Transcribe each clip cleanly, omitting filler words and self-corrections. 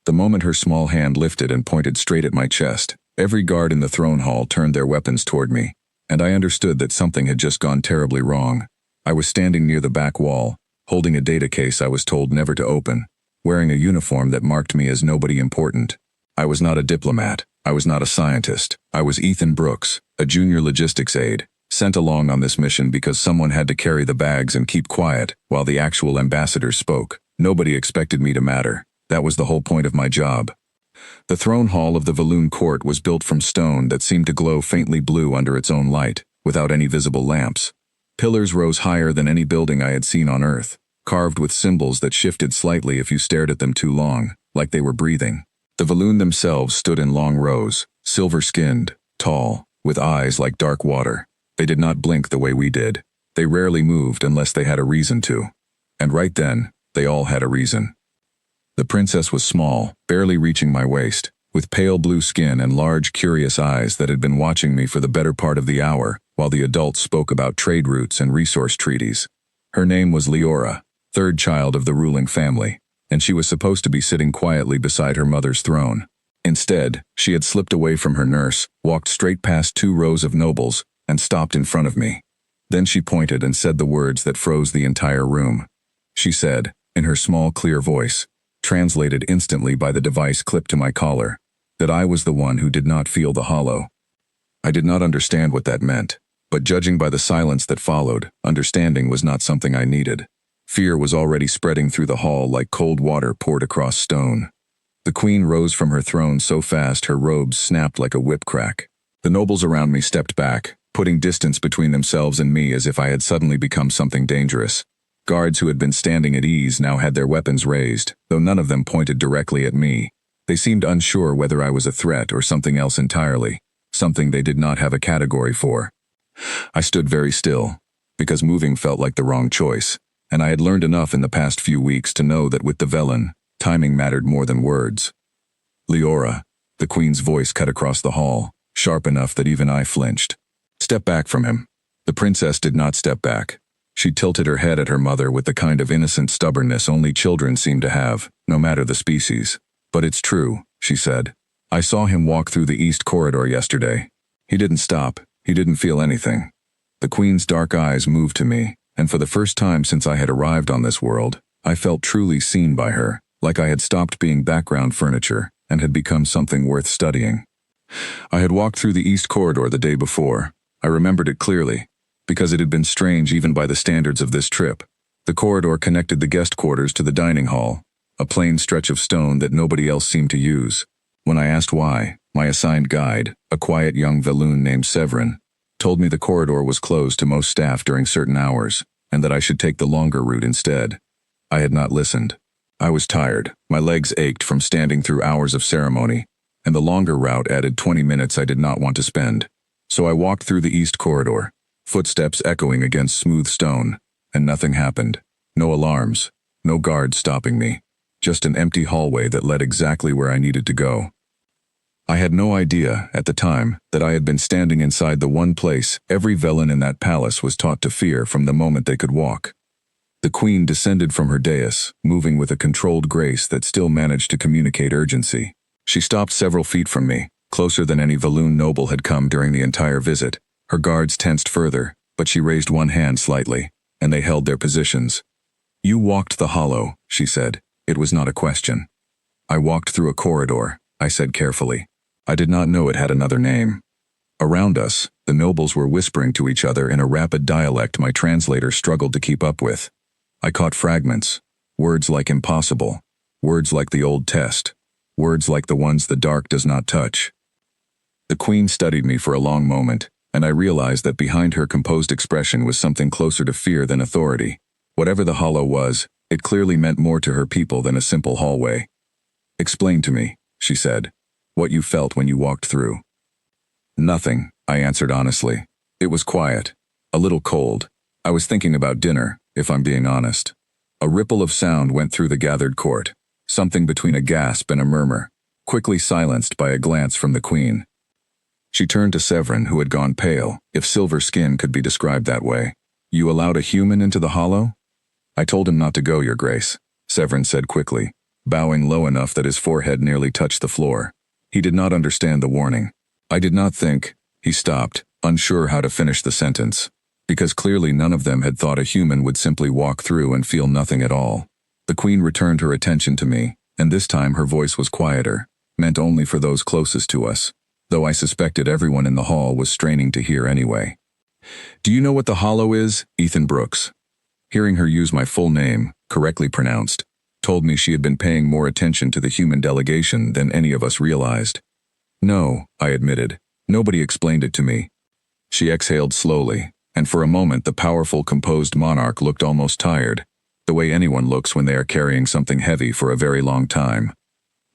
The moment her small hand lifted and pointed straight at my chest, every guard in the throne hall turned their weapons toward me, and I understood that something had just gone terribly wrong. I was standing near the back wall, holding a data case I was told never to open, wearing a uniform that marked me as nobody important. I was not a diplomat. I was not a scientist. I was Ethan Brooks, a junior logistics aide, sent along on this mission because someone had to carry the bags and keep quiet while the actual ambassadors spoke. Nobody expected me to matter. That was the whole point of my job. The throne hall of the Valoon court was built from stone that seemed to glow faintly blue under its own light, without any visible lamps. Pillars rose higher than any building I had seen on Earth, carved with symbols that shifted slightly if you stared at them too long, like they were breathing. The Valoon themselves stood in long rows, silver-skinned, tall, with eyes like dark water. They did not blink the way we did. They rarely moved unless they had a reason to. And right then, they all had a reason. The princess was small, barely reaching my waist, with pale blue skin and large, curious eyes that had been watching me for the better part of the hour, while the adults spoke about trade routes and resource treaties. Her name was Leora, third child of the ruling family, and she was supposed to be sitting quietly beside her mother's throne. Instead, she had slipped away from her nurse, walked straight past 2 rows of nobles, and stopped in front of me. Then she pointed and said the words that froze the entire room. She said, in her small, clear voice, translated instantly by the device clipped to my collar, that I was the one who did not feel the hollow. I did not understand what that meant, but judging by the silence that followed, understanding was not something I needed. Fear was already spreading through the hall like cold water poured across stone. The queen rose from her throne so fast her robes snapped like a whip crack. The nobles around me stepped back, putting distance between themselves and me as if I had suddenly become something dangerous. Guards who had been standing at ease now had their weapons raised, though none of them pointed directly at me. They seemed unsure whether I was a threat or something else entirely, something they did not have a category for. I stood very still, because moving felt like the wrong choice, and I had learned enough in the past few weeks to know that with the Velen, timing mattered more than words. Leora, the queen's voice cut across the hall, sharp enough that even I flinched. Step back from him. The princess did not step back. She tilted her head at her mother with the kind of innocent stubbornness only children seem to have, no matter the species. But it's true, she said. I saw him walk through the east corridor yesterday. He didn't stop. He didn't feel anything. The queen's dark eyes moved to me, and for the first time since I had arrived on this world, I felt truly seen by her, like I had stopped being background furniture and had become something worth studying. I had walked through the east corridor the day before. I remembered it clearly, because it had been strange even by the standards of this trip. The corridor connected the guest quarters to the dining hall, a plain stretch of stone that nobody else seemed to use. When I asked why, my assigned guide, a quiet young Valoon named Severin, told me the corridor was closed to most staff during certain hours, and that I should take the longer route instead. I had not listened. I was tired, my legs ached from standing through hours of ceremony, and the longer route added 20 minutes I did not want to spend. So I walked through the east corridor, footsteps echoing against smooth stone, and nothing happened. No alarms, no guards stopping me, just an empty hallway that led exactly where I needed to go. I had no idea, at the time, that I had been standing inside the one place every Velen in that palace was taught to fear from the moment they could walk. The queen descended from her dais, moving with a controlled grace that still managed to communicate urgency. She stopped several feet from me, closer than any Valoon noble had come during the entire visit. Her guards tensed further, but she raised one hand slightly, and they held their positions. You walked the hollow, she said. It was not a question. I walked through a corridor, I said carefully. I did not know it had another name. Around us, the nobles were whispering to each other in a rapid dialect my translator struggled to keep up with. I caught fragments, words like impossible, words like the old test, words like the ones the dark does not touch. The queen studied me for a long moment, and I realized that behind her composed expression was something closer to fear than authority. Whatever the hollow was, it clearly meant more to her people than a simple hallway. Explain to me, she said, what you felt when you walked through. Nothing, I answered honestly. It was quiet, a little cold. I was thinking about dinner, if I'm being honest. A ripple of sound went through the gathered court, something between a gasp and a murmur, quickly silenced by a glance from the queen. She turned to Severin, who had gone pale, if silver skin could be described that way. You allowed a human into the hollow? I told him not to go, Your Grace, Severin said quickly. bowing low enough that his forehead nearly touched the floor. He did not understand the warning. I did not think. He stopped, unsure how to finish the sentence. Because clearly none of them had thought a human would simply walk through and feel nothing at all. The Queen returned her attention to me, and this time her voice was quieter, meant only for those closest to us, though I suspected everyone in the hall was straining to hear anyway. "Do you know what the hollow is, Ethan Brooks?" Hearing her use my full name, correctly pronounced, told me she had been paying more attention to the human delegation than any of us realized. "No," I admitted. "Nobody explained it to me." She exhaled slowly, and for a moment the powerful, composed monarch looked almost tired, the way anyone looks when they are carrying something heavy for a very long time.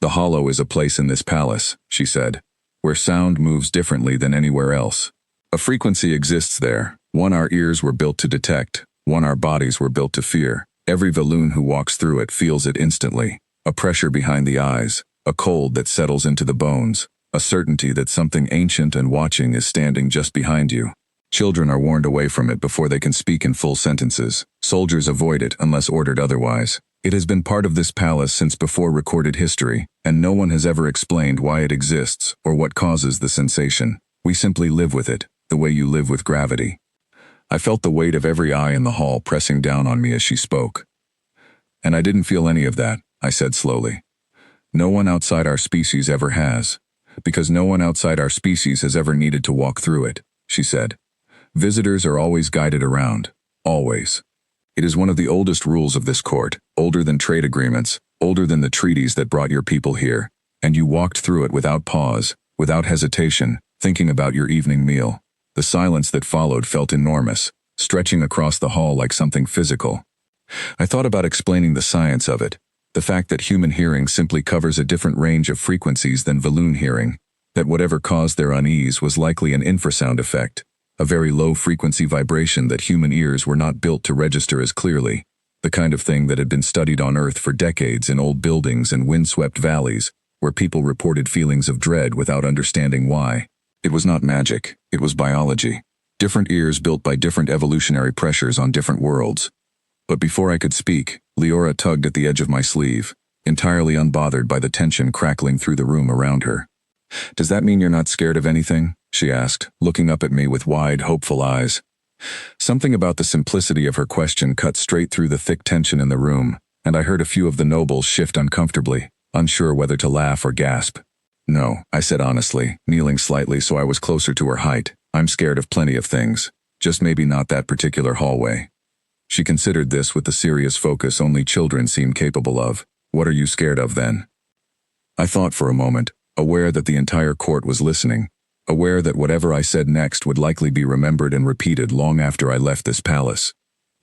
"The hollow is a place in this palace," she said, "where sound moves differently than anywhere else. A frequency exists there, one our ears were built to detect, one our bodies were built to fear. Every Valoon who walks through it feels it instantly, a pressure behind the eyes, a cold that settles into the bones, a certainty that something ancient and watching is standing just behind you. Children are warned away from it before they can speak in full sentences. Soldiers avoid it unless ordered otherwise. It has been part of this palace since before recorded history, and no one has ever explained why it exists or what causes the sensation. We simply live with it, the way you live with gravity." I felt the weight of every eye in the hall pressing down on me as she spoke. "And I didn't feel any of that," I said slowly. "No one outside our species ever has. Because no one outside our species has ever needed to walk through it," she said. "Visitors are always guided around. Always. It is one of the oldest rules of this court, older than trade agreements, older than the treaties that brought your people here, and you walked through it without pause, without hesitation, thinking about your evening meal." The silence that followed felt enormous, stretching across the hall like something physical. I thought about explaining the science of it, the fact that human hearing simply covers a different range of frequencies than Valoon hearing, that whatever caused their unease was likely an infrasound effect, a very low-frequency vibration that human ears were not built to register as clearly, the kind of thing that had been studied on Earth for decades in old buildings and windswept valleys, where people reported feelings of dread without understanding why. It was not magic, it was biology. Different ears built by different evolutionary pressures on different worlds. But before I could speak, Leora tugged at the edge of my sleeve, entirely unbothered by the tension crackling through the room around her. "Does that mean you're not scared of anything?" she asked, looking up at me with wide, hopeful eyes. Something about the simplicity of her question cut straight through the thick tension in the room, and I heard a few of the nobles shift uncomfortably, unsure whether to laugh or gasp. "No," I said honestly, kneeling slightly so I was closer to her height. "I'm scared of plenty of things, just maybe not that particular hallway." She considered this with the serious focus only children seem capable of. "What are you scared of then?" I thought for a moment, aware that the entire court was listening, aware that whatever I said next would likely be remembered and repeated long after I left this palace.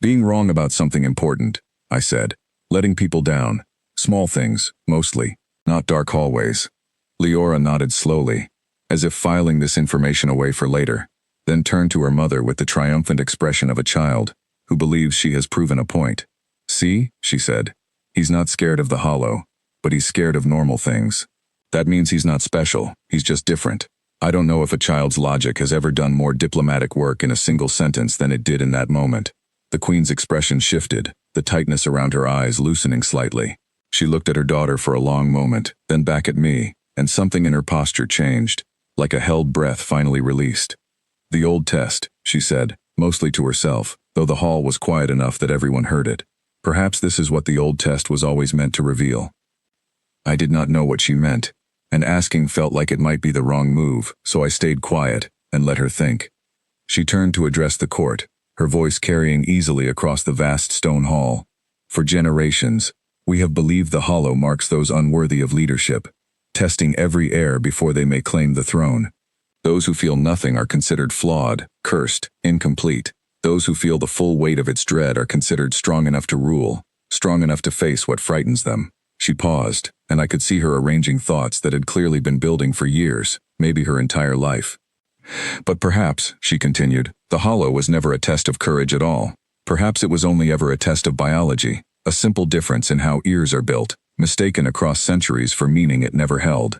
"Being wrong about something important," I said, "letting people down. Small things, mostly, not dark hallways." Leora nodded slowly, as if filing this information away for later, then turned to her mother with the triumphant expression of a child who believes she has proven a point. "See," she said, "he's not scared of the hollow, but he's scared of normal things. That means he's not special, he's just different." I don't know if a child's logic has ever done more diplomatic work in a single sentence than it did in that moment. The Queen's expression shifted, the tightness around her eyes loosening slightly. She looked at her daughter for a long moment, then back at me, and something in her posture changed, like a held breath finally released. "The old test," she said, mostly to herself, though the hall was quiet enough that everyone heard it. Perhaps this is what the old test was always meant to reveal. I did not know what she meant, and asking felt like it might be the wrong move, so I stayed quiet and let her think. She turned to address the court, her voice carrying easily across the vast stone hall. "For generations, we have believed the hollow marks those unworthy of leadership, testing every heir before they may claim the throne. Those who feel nothing are considered flawed, cursed, incomplete. Those who feel the full weight of its dread are considered strong enough to rule, strong enough to face what frightens them." She paused, and I could see her arranging thoughts that had clearly been building for years, maybe her entire life. "But perhaps," she continued, "the hollow was never a test of courage at all. Perhaps it was only ever a test of biology, a simple difference in how ears are built, mistaken across centuries for meaning it never held."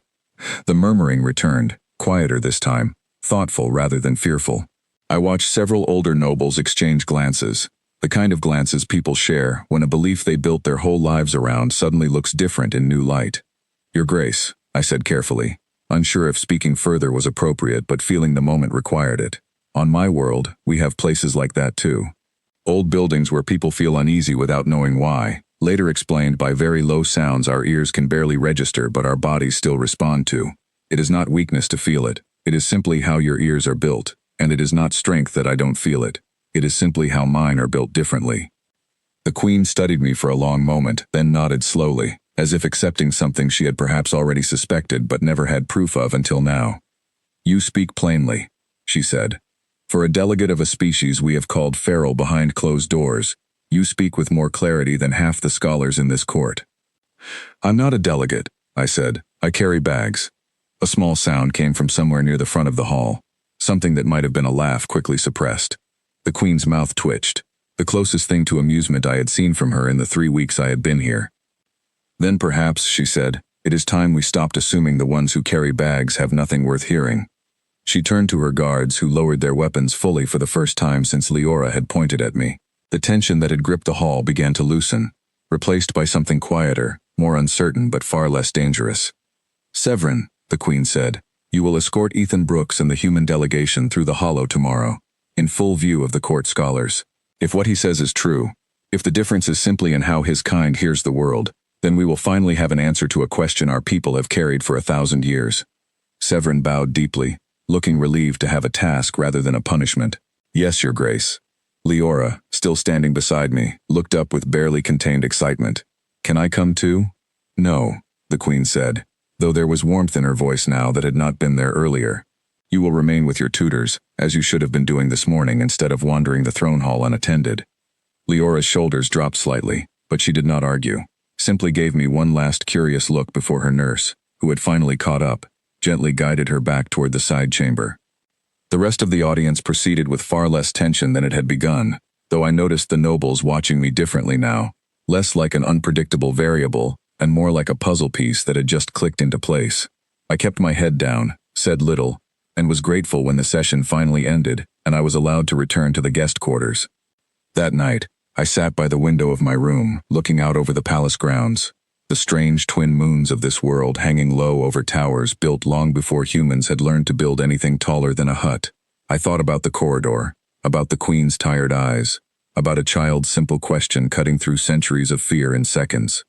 The murmuring returned, quieter this time, thoughtful rather than fearful. I watched several older nobles exchange glances. The kind of glances people share when a belief they built their whole lives around suddenly looks different in new light. "Your Grace," I said carefully, unsure if speaking further was appropriate but feeling the moment required it. "On my world, we have places like that too. Old buildings where people feel uneasy without knowing why, later explained by very low sounds our ears can barely register but our bodies still respond to. It is not weakness to feel it. It is simply how your ears are built, and it is not strength that I don't feel it. It is simply how mine are built differently." The Queen studied me for a long moment, then nodded slowly, as if accepting something she had perhaps already suspected but never had proof of until now. "You speak plainly," she said. "For a delegate of a species we have called feral behind closed doors, you speak with more clarity than half the scholars in this court." "I'm not a delegate," I said. "I carry bags." A small sound came from somewhere near the front of the hall, something that might have been a laugh quickly suppressed. The Queen's mouth twitched, the closest thing to amusement I had seen from her in the 3 weeks I had been here. "Then perhaps," she said, "it is time we stopped assuming the ones who carry bags have nothing worth hearing." She turned to her guards, who lowered their weapons fully for the first time since Leora had pointed at me. The tension that had gripped the hall began to loosen, replaced by something quieter, more uncertain but far less dangerous. "Severin," the Queen said, "you will escort Ethan Brooks and the human delegation through the hollow tomorrow, in full view of the court scholars. If what he says is true, if the difference is simply in how his kind hears the world, then we will finally have an answer to a question our people have carried for 1,000 years." Severin bowed deeply, looking relieved to have a task rather than a punishment. "Yes, Your Grace." Leora, still standing beside me, looked up with barely contained excitement. "Can I come too?" "No," the Queen said, though there was warmth in her voice now that had not been there earlier. "You will remain with your tutors, as you should have been doing this morning instead of wandering the throne hall unattended." Leora's shoulders dropped slightly, but she did not argue, simply gave me one last curious look before her nurse, who had finally caught up, gently guided her back toward the side chamber. The rest of the audience proceeded with far less tension than it had begun, though I noticed the nobles watching me differently now, less like an unpredictable variable, and more like a puzzle piece that had just clicked into place. I kept my head down, said little, and was grateful when the session finally ended and I was allowed to return to the guest quarters. That night, I sat by the window of my room, looking out over the palace grounds, the strange twin moons of this world hanging low over towers built long before humans had learned to build anything taller than a hut. I thought about the corridor, about the Queen's tired eyes, about a child's simple question cutting through centuries of fear in seconds.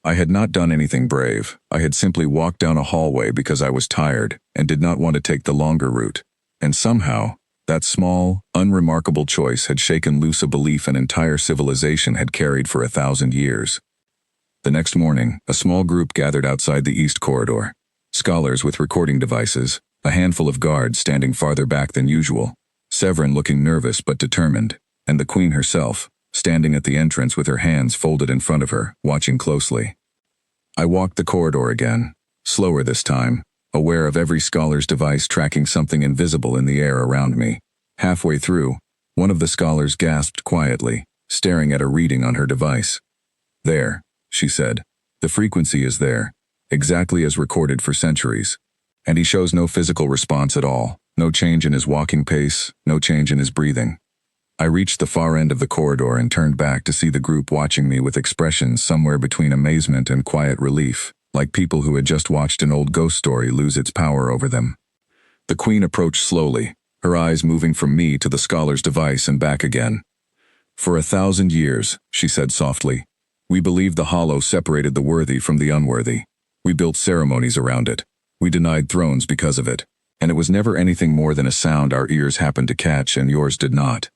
I had not done anything brave. I had simply walked down a hallway because I was tired and did not want to take the longer route. And somehow, that small, unremarkable choice had shaken loose a belief an entire civilization had carried for 1,000 years. The next morning, a small group gathered outside the east corridor. Scholars with recording devices, a handful of guards standing farther back than usual, Severin looking nervous but determined, and the Queen herself, standing at the entrance with her hands folded in front of her, watching closely. I walked the corridor again, slower this time, aware of every scholar's device tracking something invisible in the air around me. Halfway through, one of the scholars gasped quietly, staring at a reading on her device. "There," she said. "The frequency is there, exactly as recorded for centuries. And he shows no physical response at all, no change in his walking pace, no change in his breathing." I reached the far end of the corridor and turned back to see the group watching me with expressions somewhere between amazement and quiet relief, like people who had just watched an old ghost story lose its power over them. The Queen approached slowly, her eyes moving from me to the scholar's device and back again. "For 1,000 years," she said softly, "we believed the hollow separated the worthy from the unworthy. We built ceremonies around it. We denied thrones because of it. And it was never anything more than a sound our ears happened to catch and yours did not.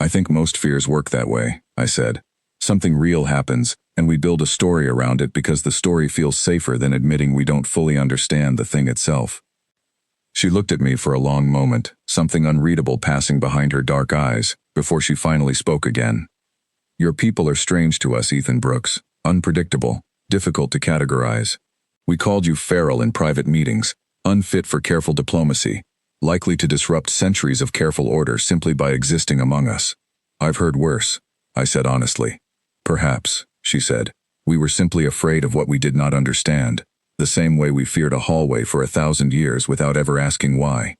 I think most fears work that way," I said. "Something real happens, and we build a story around it because the story feels safer than admitting we don't fully understand the thing itself." She looked at me for a long moment, something unreadable passing behind her dark eyes, before she finally spoke again. "Your people are strange to us, Ethan Brooks, unpredictable, difficult to categorize. We called you feral in private meetings, unfit for careful diplomacy, likely to disrupt centuries of careful order simply by existing among us. I've heard worse," I said honestly. "Perhaps," she said, "we were simply afraid of what we did not understand, the same way we feared a hallway for 1,000 years without ever asking why."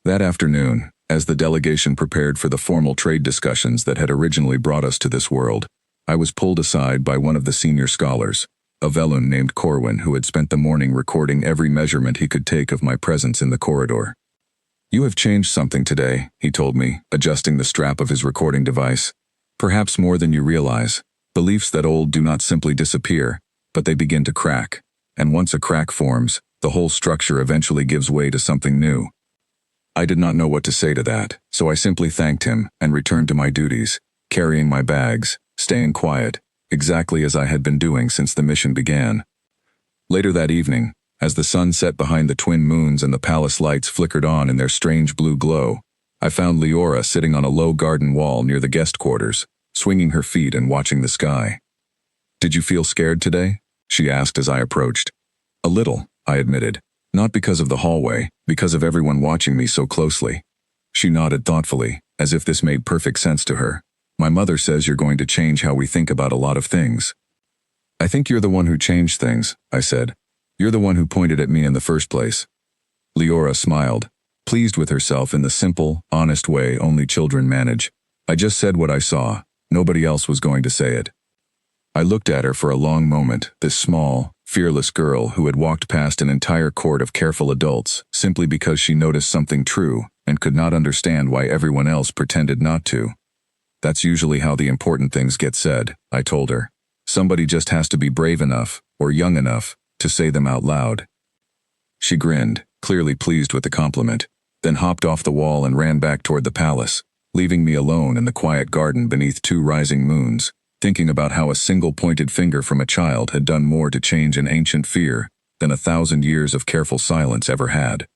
That afternoon, As the delegation prepared for the formal trade discussions that had originally brought us to this world, I was pulled aside by one of the senior scholars, a Velun named Corwin who had spent the morning recording every measurement he could take of my presence in the corridor. "You have changed something today," he told me, adjusting the strap of his recording device. "Perhaps more than you realize. Beliefs that old do not simply disappear, but they begin to crack. And once a crack forms, the whole structure eventually gives way to something new." I did not know what to say to that, so I simply thanked him and returned to my duties, carrying my bags, staying quiet, exactly as I had been doing since the mission began. Later that evening, as the sun set behind the twin moons and the palace lights flickered on in their strange blue glow, I found Leora sitting on a low garden wall near the guest quarters, swinging her feet and watching the sky. "Did you feel scared today?" she asked as I approached. "A little," I admitted. "Not because of the hallway, because of everyone watching me so closely." She nodded thoughtfully, as if this made perfect sense to her. "My mother says you're going to change how we think about a lot of things." "I think you're the one who changed things," I said. "You're the one who pointed at me in the first place." Leora smiled, pleased with herself in the simple, honest way only children manage. "I just said what I saw. Nobody else was going to say it." I looked at her for a long moment, this small, fearless girl who had walked past an entire court of careful adults simply because she noticed something true and could not understand why everyone else pretended not to. "That's usually how the important things get said," I told her. "Somebody just has to be brave enough, or young enough, to say them out loud." She grinned, clearly pleased with the compliment, then hopped off the wall and ran back toward the palace, leaving me alone in the quiet garden beneath 2 rising moons, thinking about how a single pointed finger from a child had done more to change an ancient fear than 1,000 years of careful silence ever had.